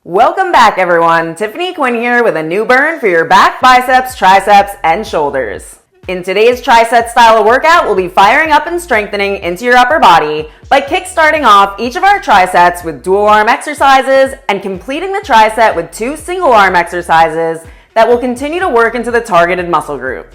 Welcome back, everyone. Tiffany Quinn here with a new burn for your back, biceps, triceps, and shoulders. In today's TRISETS style of workout, we'll be firing up and strengthening into your upper body by kick-starting off each of our trisets with dual arm exercises and completing the triset with 2 single arm exercises that will continue to work into the targeted muscle group.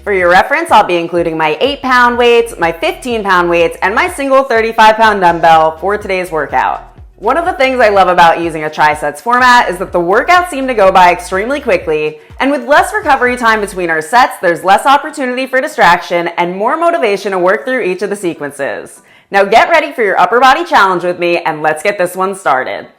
For your reference, I'll be including my 8-pound weights, my 15-pound weights, and my single 35-pound dumbbell for today's workout. One of the things I love about using a TRISETS format is that the workouts seem to go by extremely quickly, and with less recovery time between our sets, there's less opportunity for distraction and more motivation to work through each of the sequences. Now get ready for your upper body challenge with me, and let's get this one started.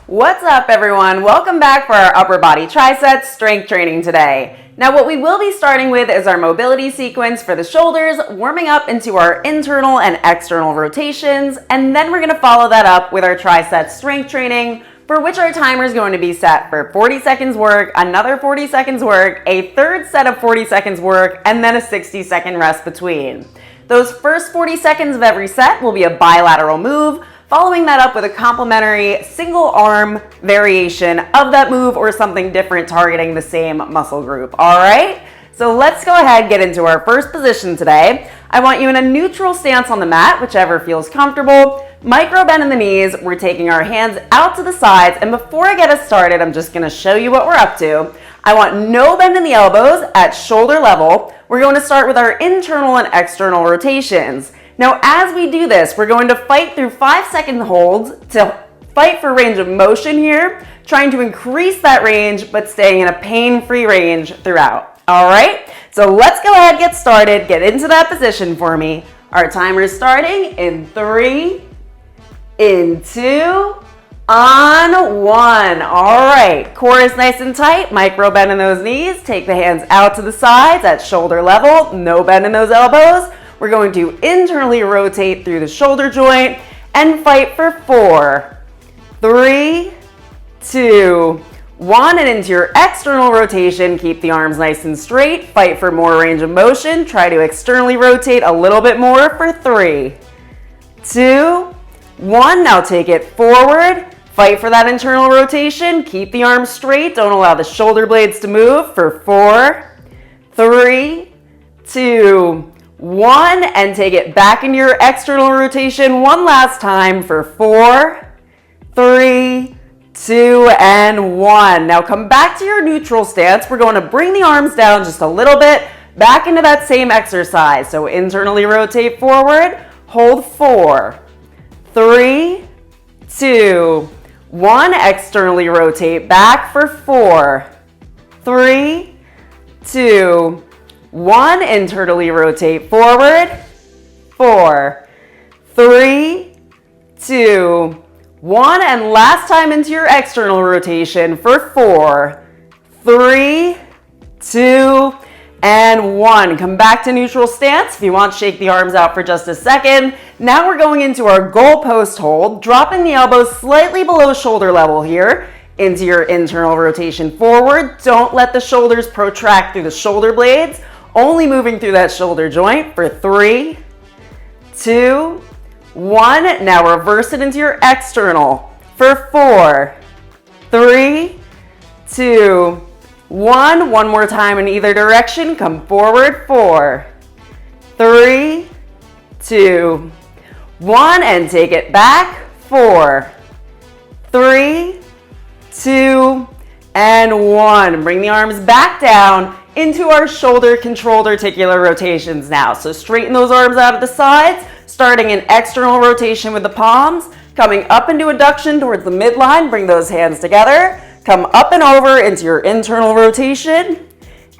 What's up, everyone? Welcome back for our upper body triceps strength training today. Now what we will be starting with is our mobility sequence for the shoulders, warming up into our internal and external rotations, and then we're going to follow that up with our triceps strength training, for which our timer is going to be set for 40 seconds work, another 40 seconds work, a third set of 40 seconds work, and then a 60-second rest between. Those first 40 seconds of every set will be a bilateral move, following that up with a complementary single arm variation of that move or something different targeting the same muscle group. All right, so let's go ahead and get into our first position today. I want you in a neutral stance on the mat, whichever feels comfortable. Micro bend in the knees. We're taking our hands out to the sides, and before I get us started, I'm just going to show you what we're up to. I want no bend in the elbows at shoulder level. We're going to start with our internal and external rotations. Now, as we do this, we're going to fight through 5-second holds to fight for range of motion here, trying to increase that range, but staying in a pain-free range throughout. All right, so let's go ahead and get started. Get into that position for me. Our timer is starting in 3, in 2, on 1. All right, core is nice and tight. Micro bend in those knees. Take the hands out to the sides at shoulder level. No bend in those elbows. We're going to internally rotate through the shoulder joint and fight for 4, 3, 2, 1, and into your external rotation. Keep the arms nice and straight. Fight for more range of motion. Try to externally rotate a little bit more for 3, 2, 1. Now take it forward. Fight for that internal rotation. Keep the arms straight. Don't allow the shoulder blades to move for 4, 3, 2, 1, and take it back into your external rotation one last time for 4, 3, 2, and 1. Now come back to your neutral stance. We're going to bring the arms down just a little bit, back into that same exercise. So internally rotate forward, hold 4, 3, 2, 1, externally rotate back for 4, 3, 2, 1, internally rotate forward, 4, 3, 2, 1, and last time into your external rotation for 4, 3, 2, and 1. Come back to neutral stance. If you want, shake the arms out for just a second. Now we're going into our goalpost hold, dropping the elbows slightly below shoulder level here into your internal rotation forward. Don't let the shoulders protract through the shoulder blades. Only moving through that shoulder joint for 3, 2, 1. Now reverse it into your external for 4, 3, 2, 1. One more time in either direction. Come forward. 4, 3, 2, 1. And take it back. 4, 3, 2, and 1. Bring the arms back down into our shoulder controlled articular rotations now. So straighten those arms out of the sides, starting an external rotation with the palms, coming up into adduction towards the midline. Bring those hands together. Come up and over into your internal rotation.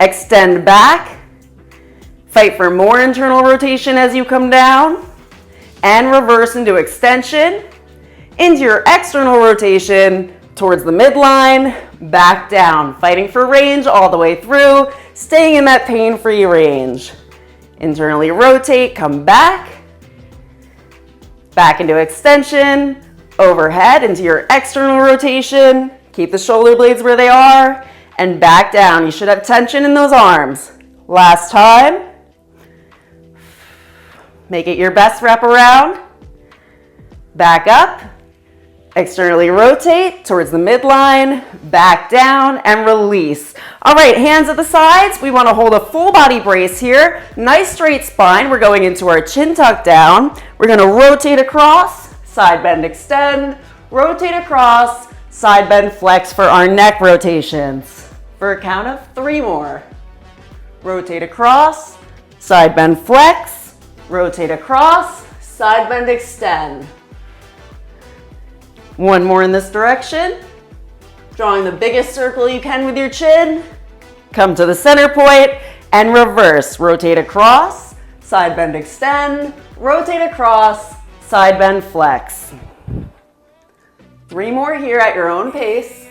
Extend back. Fight for more internal rotation as you come down. And reverse into extension. Into your external rotation towards the midline. Back down. Fighting for range all the way through. Staying in that pain-free range. Internally rotate, come back. Back into extension, overhead into your external rotation. Keep the shoulder blades where they are, and back down. You should have tension in those arms. Last time. Make it your best wrap around. Back up. Externally rotate towards the midline, back down, and release. All right, hands at the sides. We want to hold a full body brace here. Nice straight spine. We're going into our chin tuck down. We're going to rotate across, side bend, extend, rotate across, side bend, flex for our neck rotations. For a count of 3 more. Rotate across, side bend, flex, rotate across, side bend, extend. One more in this direction. Drawing the biggest circle you can with your chin. Come to the center point and reverse. Rotate across, side bend, extend, rotate across, side bend, flex. 3 more here at your own pace.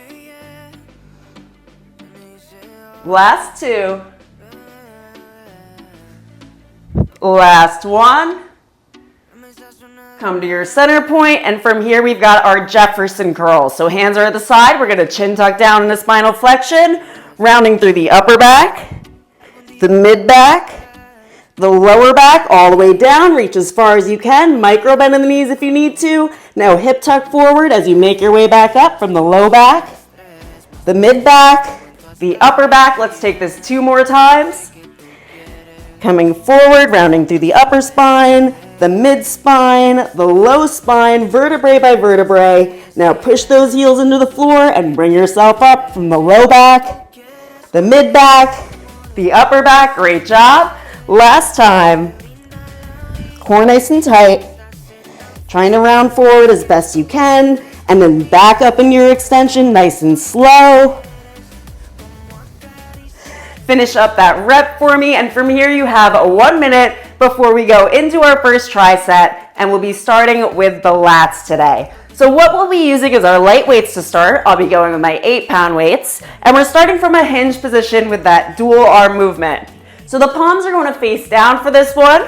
Last 2. Last 1. Come to your center point, and from here we've got our Jefferson curl. So hands are at the side. We're going to chin tuck down in a spinal flexion, rounding through the upper back, the mid back, the lower back, all the way down. Reach as far as you can. Micro bend in the knees if you need to. Now hip tuck forward as you make your way back up from the low back, the mid back, the upper back. Let's take this 2 more times. Coming forward, rounding through the upper spine, the mid spine, the low spine, vertebrae by vertebrae. Now push those heels into the floor and bring yourself up from the low back, the mid back, the upper back. Great job. Last time. Core nice and tight. Trying to round forward as best you can, and then back up in your extension nice and slow. Finish up that rep for me, and from here you have 1 minute before we go into our first tricep, and we'll be starting with the lats today. So what we'll be using is our light weights to start. I'll be going with my 8-pound weights, and we're starting from a hinge position with that dual arm movement. So the palms are going to face down for this one.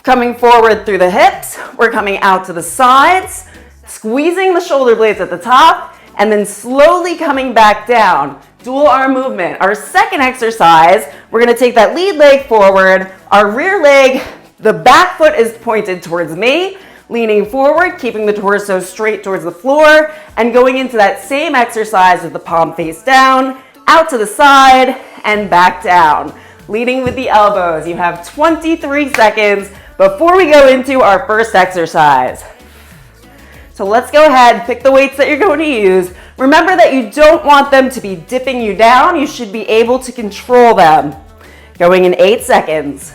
Coming forward through the hips, we're coming out to the sides, squeezing the shoulder blades at the top, and then slowly coming back down. Dual arm movement. Our second exercise, we're going to take that lead leg forward. Our rear leg, the back foot is pointed towards me, leaning forward, keeping the torso straight towards the floor, and going into that same exercise with the palm face down, out to the side, and back down. Leading with the elbows. You have 23 seconds before we go into our first exercise. So let's go ahead, pick the weights that you're going to use. Remember that you don't want them to be dipping you down. You should be able to control them. Going in 8 seconds.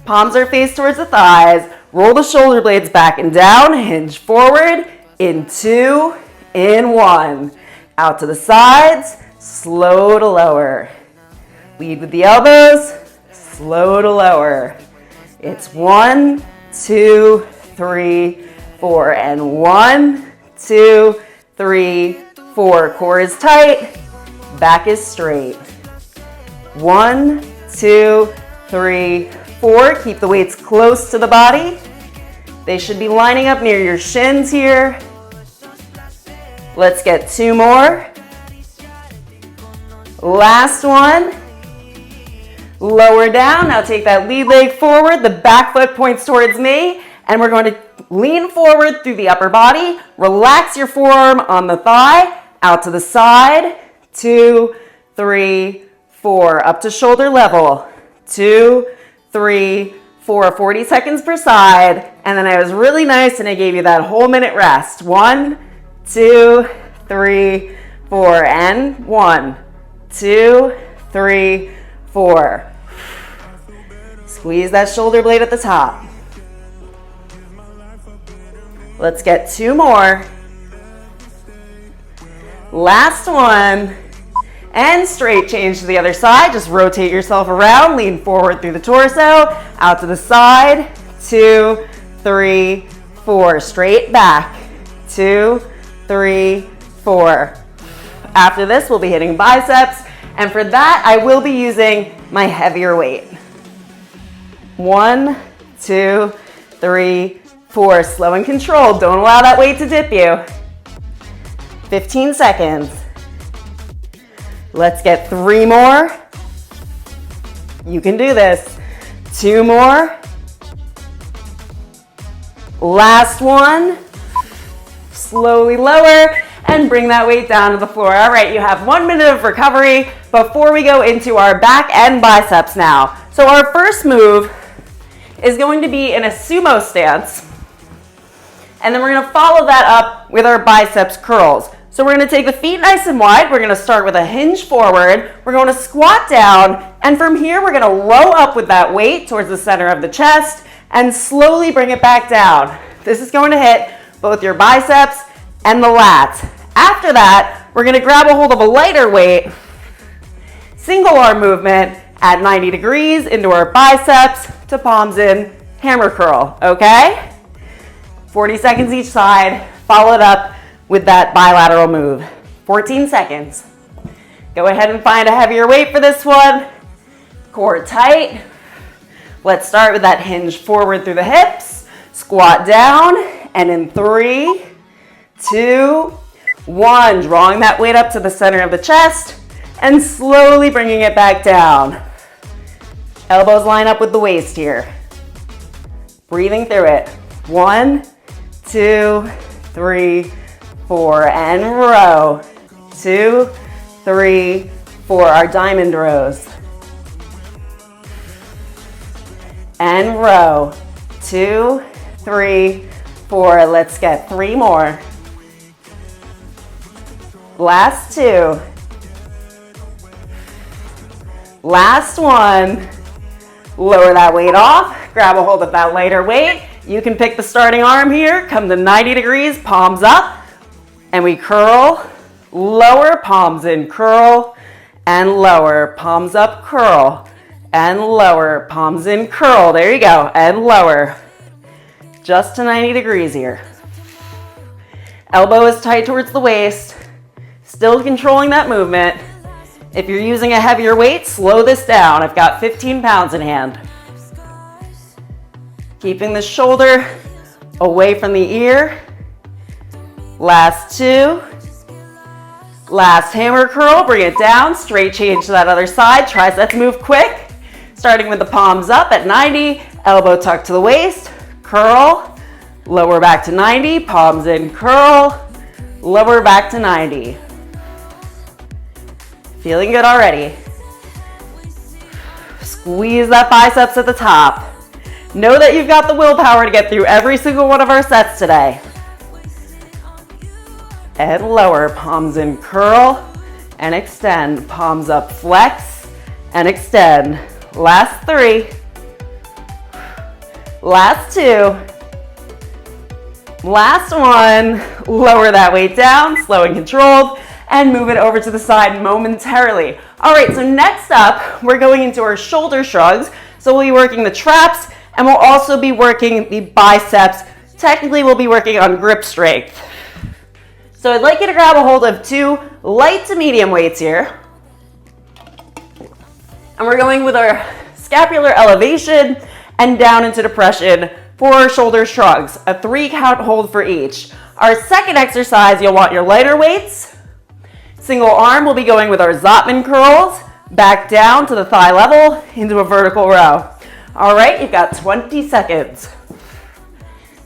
Palms are faced towards the thighs. Roll the shoulder blades back and down. Hinge forward. In 2, in 1. Out to the sides. Slow to lower. Lead with the elbows. Slow to lower. It's 1, 2, 3, 4, and 1, 2, 3, 4. Core is tight, back is straight. 1, 2, 3, 4. Keep the weights close to the body. They should be lining up near your shins here. Let's get 2 more. Last one. Lower down. Now take that lead leg forward. The back foot points towards me, and we're going to lean forward through the upper body. Relax your forearm on the thigh. Out to the side. 2, 3, 4. Up to shoulder level. 2, 3, 4. 40 seconds per side. And then I was really nice and I gave you that whole minute rest. 1, 2, 3, 4. And 1, 2, 3, 4. Squeeze that shoulder blade at the top. Let's get 2 more. Last one. And straight change to the other side. Just rotate yourself around. Lean forward through the torso. Out to the side. 2, 3, 4. Straight back. 2, 3, 4. After this, we'll be hitting biceps. And for that, I will be using my heavier weight. 1, 2, 3, 4. Slow and controlled. Don't allow that weight to dip you. 15 seconds. Let's get 3 more. You can do this. 2 more. Last one. Slowly lower and bring that weight down to the floor. All right, you have 1 minute of recovery before we go into our back and biceps now. So our first move is going to be in a sumo stance. And then we're gonna follow that up with our biceps curls. So we're gonna take the feet nice and wide. We're gonna start with a hinge forward. We're going to squat down. And from here, we're gonna row up with that weight towards the center of the chest and slowly bring it back down. This is going to hit both your biceps and the lats. After that, we're gonna grab a hold of a lighter weight, single arm movement at 90 degrees into our biceps to palms in, hammer curl, okay? 40 seconds each side, followed up with that bilateral move. 14 seconds. Go ahead and find a heavier weight for this one. Core tight. Let's start with that hinge forward through the hips. Squat down, and in 3, 2, 1. Drawing that weight up to the center of the chest, and slowly bringing it back down. Elbows line up with the waist here. Breathing through it. 1, 2, 3, 4, and row. 2, 3, 4, our diamond rows. And row. 2, 3, 4, let's get 3 more. Last 2. Last 1. Lower that weight off, grab a hold of that lighter weight. You can pick the starting arm here, come to 90 degrees, palms up, and we curl, lower, palms in, curl, and lower, palms up, curl, and lower, palms in, curl. There you go, and lower. Just to 90 degrees here. Elbow is tight towards the waist, still controlling that movement. If you're using a heavier weight, slow this down. I've got 15 pounds in hand. Keeping the shoulder away from the ear. Last 2. Last hammer curl, bring it down, straight change to that other side. Triceps move quick. Starting with the palms up at 90, elbow tucked to the waist, curl, lower back to 90, palms in, curl, lower back to 90. Feeling good already. Squeeze that biceps at the top. Know that you've got the willpower to get through every single one of our sets today. And lower, palms in, curl, and extend. Palms up, flex, and extend. Last 3. Last 2. Last 1. Lower that weight down, slow and controlled, and move it over to the side momentarily. All right, so next up, we're going into our shoulder shrugs. So we'll be working the traps, and we'll also be working the biceps. Technically, we'll be working on grip strength. So I'd like you to grab a hold of 2 light to medium weights here. And we're going with our scapular elevation and down into depression for our shoulder shrugs. A 3 count hold for each. Our second exercise, you'll want your lighter weights. Single arm, we'll be going with our Zottman curls, back down to the thigh level into a vertical row. All right, you've got 20 seconds.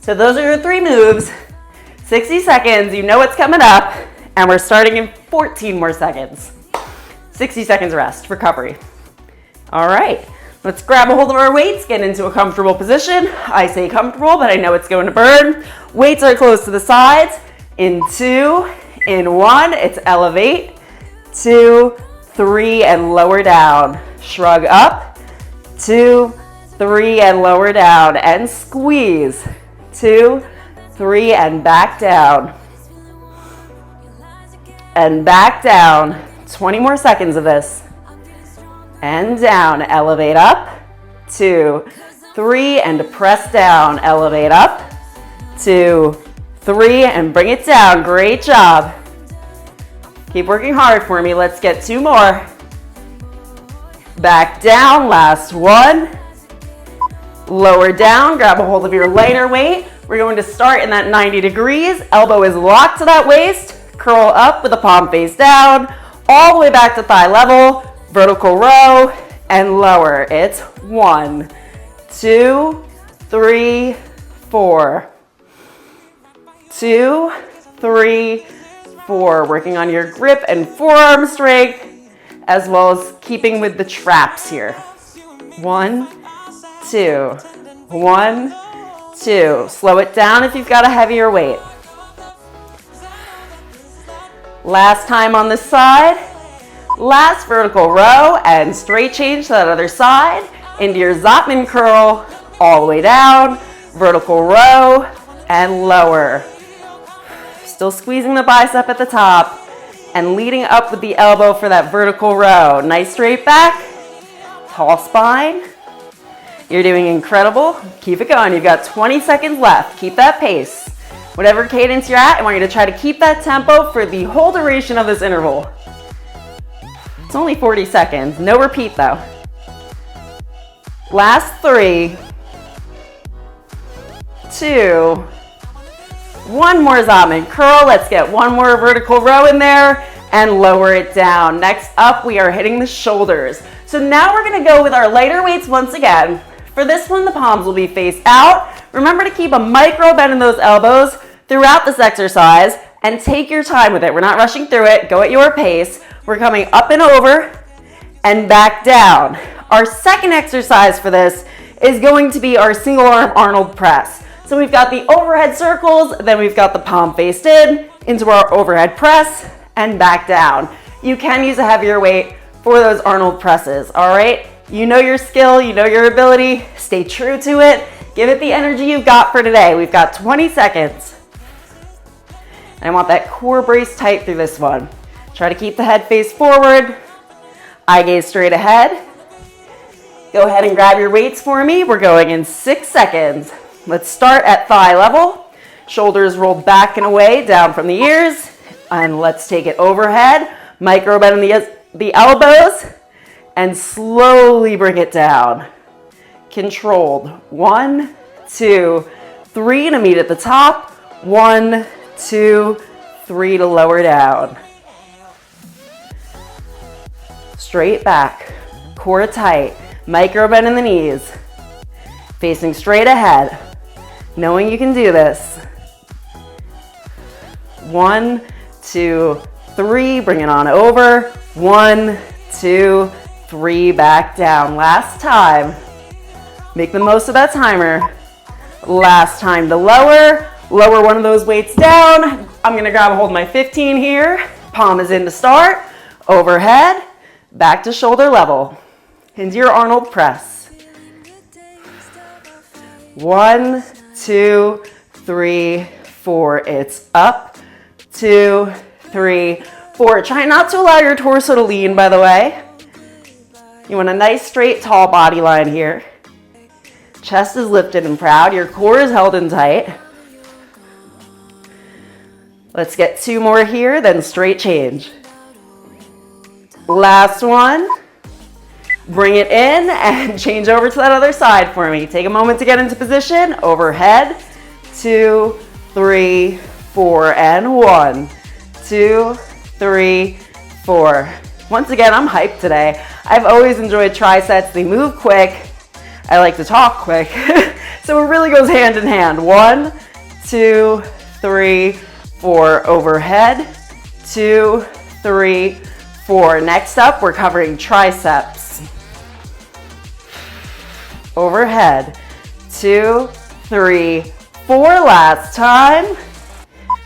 So those are your 3 moves. 60 seconds, you know what's coming up, and we're starting in 14 more seconds. 60 seconds rest, recovery. All right, let's grab a hold of our weights, get into a comfortable position. I say comfortable, but I know it's going to burn. Weights are close to the sides. In 2, in 1, it's elevate. 2, 3, and lower down. Shrug up. 2, 3, and lower down. And squeeze. 2, 3, and back down. And back down. 20 more seconds of this. And down. Elevate up. 2, 3, and press down. Elevate up. 2, 3, and bring it down. Great job. Keep working hard for me. Let's get 2 more. Back down. Last 1. Lower down. Grab a hold of your lighter weight. We're going to start in that 90 degrees. Elbow is locked to that waist. Curl up with the palm face down. All the way back to thigh level. Vertical row. and lower. It's 1, 2, 3, 4. 2, 3, 4. Working on your grip and forearm strength, as well as keeping with the traps here. 1, 2, 1, 2. Slow it down if you've got a heavier weight. Last time on this side. Last vertical row and straight change to that other side into your Zottman curl, all the way down, vertical row and lower. Still squeezing the bicep at the top and leading up with the elbow for that vertical row. Nice straight back, tall spine. You're doing incredible. Keep it going. You've got 20 seconds left. Keep that pace. Whatever cadence you're at, I want you to try to keep that tempo for the whole duration of this interval. It's only 40 seconds. No repeat though. Last 3, 2, 1 more Zottman curl. Let's get one more vertical row in there and lower it down. Next up, we are hitting the shoulders. So now we're gonna go with our lighter weights once again. For this one, the palms will be face out. Remember to keep a micro bend in those elbows throughout this exercise and take your time with it. We're not rushing through it. Go at your pace. We're coming up and over and back down. Our second exercise for this is going to be our single arm Arnold press. So we've got the overhead circles, then we've got the palm faced in into our overhead press and back down. You can use a heavier weight for those Arnold presses, all right? You know your skill, you know your ability, stay true to it. Give it the energy you've got for today. We've got 20 seconds. And I want that core brace tight through this one. Try to keep the head face forward, eye gaze straight ahead. Go ahead and grab your weights for me. We're going in 6 seconds. Let's start at thigh level. Shoulders rolled back and away, down from the ears. And let's take it overhead. Micro bend in the elbows and slowly bring it down. Controlled. 1, 2, 3 to meet at the top. 1, 2, 3 to lower down. Straight back, core tight, micro bend in the knees. Facing straight ahead, knowing you can do this. 1, 2, 3, bring it on over. 1, 2, 3, back down. Last time. Make the most of that timer. Last time to lower. Lower one of those weights down. I'm gonna grab a hold of my 15 here. Palm is in to start. Overhead, back to shoulder level. Into your Arnold press. 1, 2, 3, 4. It's up. 2, 3, 4. Try not to allow your torso to lean, by the way. You want a nice, straight, tall body line here. Chest is lifted and proud. Your core is held in tight. Let's get 2 more here, then straight change. Last one. Bring it in and change over to that other side for me. Take a moment to get into position. Overhead. 2, 3, 4, and 1, 2, 3, 4. Once again, I'm hyped today. I've always enjoyed TRISETS. They move quick. I like to talk quick. So it really goes hand in hand. 1, 2, 3, 4. Overhead. 2, 3, 4. Next up, we're covering triceps. Overhead. 2, 3, 4. Last time.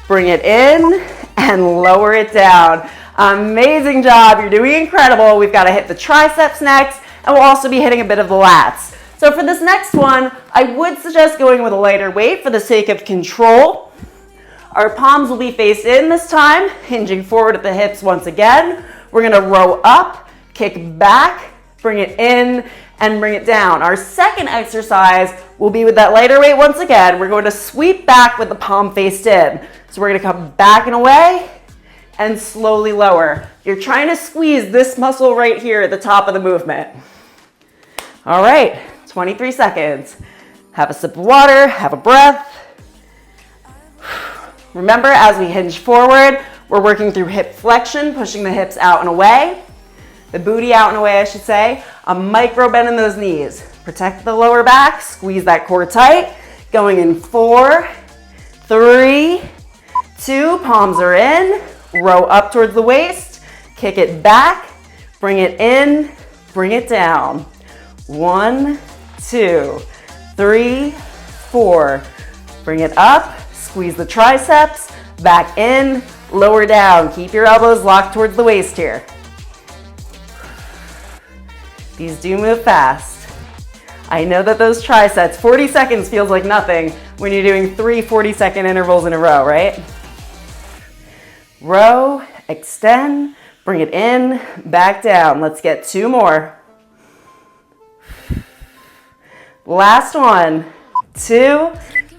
Bring it in and lower it down. Amazing job. You're doing incredible. We've got to hit the triceps next, and we'll also be hitting a bit of the lats. So for this next one, I would suggest going with a lighter weight for the sake of control. Our palms will be faced in this time, hinging forward at the hips once again. We're going to row up, kick back, bring it in, and bring it down. Our second exercise will be with that lighter weight once again. We're going to sweep back with the palm faced in. So we're going to come back and away and slowly lower. You're trying to squeeze this muscle right here at the top of the movement. All right, 23 seconds. Have a sip of water, have a breath. Remember, as we hinge forward, we're working through hip flexion, pushing the hips out and away. the booty out and away, I should say. A micro bend in those knees. Protect the lower back, squeeze that core tight. Going in 4, 3, 2, palms are in. Row up towards the waist, kick it back, bring it in, bring it down. 1, 2, 3, 4. Bring it up, squeeze the triceps, back in, lower down. Keep your elbows locked towards the waist here. These do move fast. I know that those trisets, 40 seconds feels like nothing when you're doing 3 40-second intervals in a row, right? Row, extend, bring it in, back down. Let's get 2 more. Last one, 2,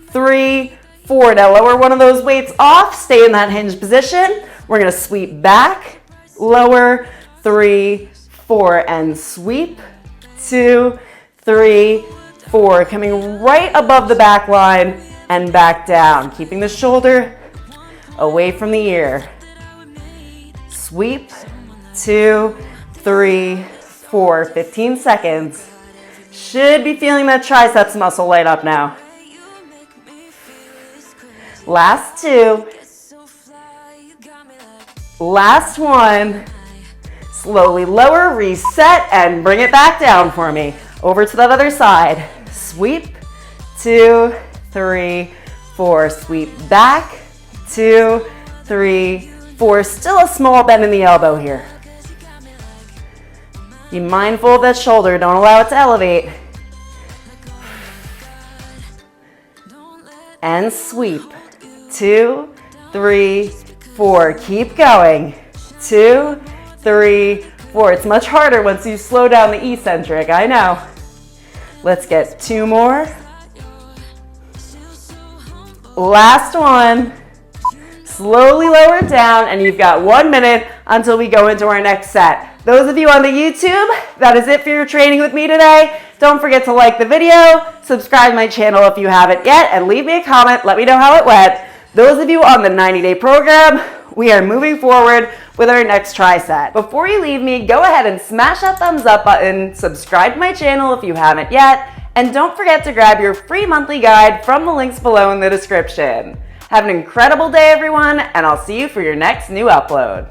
3, 4. Now lower one of those weights off, stay in that hinged position. We're gonna sweep back, lower, 3, 4, and sweep, 2, 3, 4. Coming right above the back line and back down, keeping the shoulder away from the ear. Sweep, 2, 3, 4, 15 seconds. Should be feeling that triceps muscle light up now. Last 2. Last 1. Slowly lower, reset, and bring it back down for me. Over to that other side. Sweep, 2, 3, 4. Sweep back, 2, 3, 4. Still a small bend in the elbow here. Be mindful of that shoulder. Don't allow it to elevate. And sweep. 2, 3, 4. Keep going. 2, 3, 4. It's much harder once you slow down the eccentric, I know. Let's get 2 more. Last one. Slowly lower it down, and you've got 1 minute until we go into our next set. Those of you on the YouTube, that is it for your training with me today. Don't forget to like the video, subscribe to my channel if you haven't yet, and leave me a comment. Let me know how it went. Those of you on the 90-day program, we are moving forward with our next tri-set. Before you leave me, go ahead and smash that thumbs up button, subscribe to my channel if you haven't yet, and don't forget to grab your free monthly guide from the links below in the description. Have an incredible day, everyone, and I'll see you for your next new upload.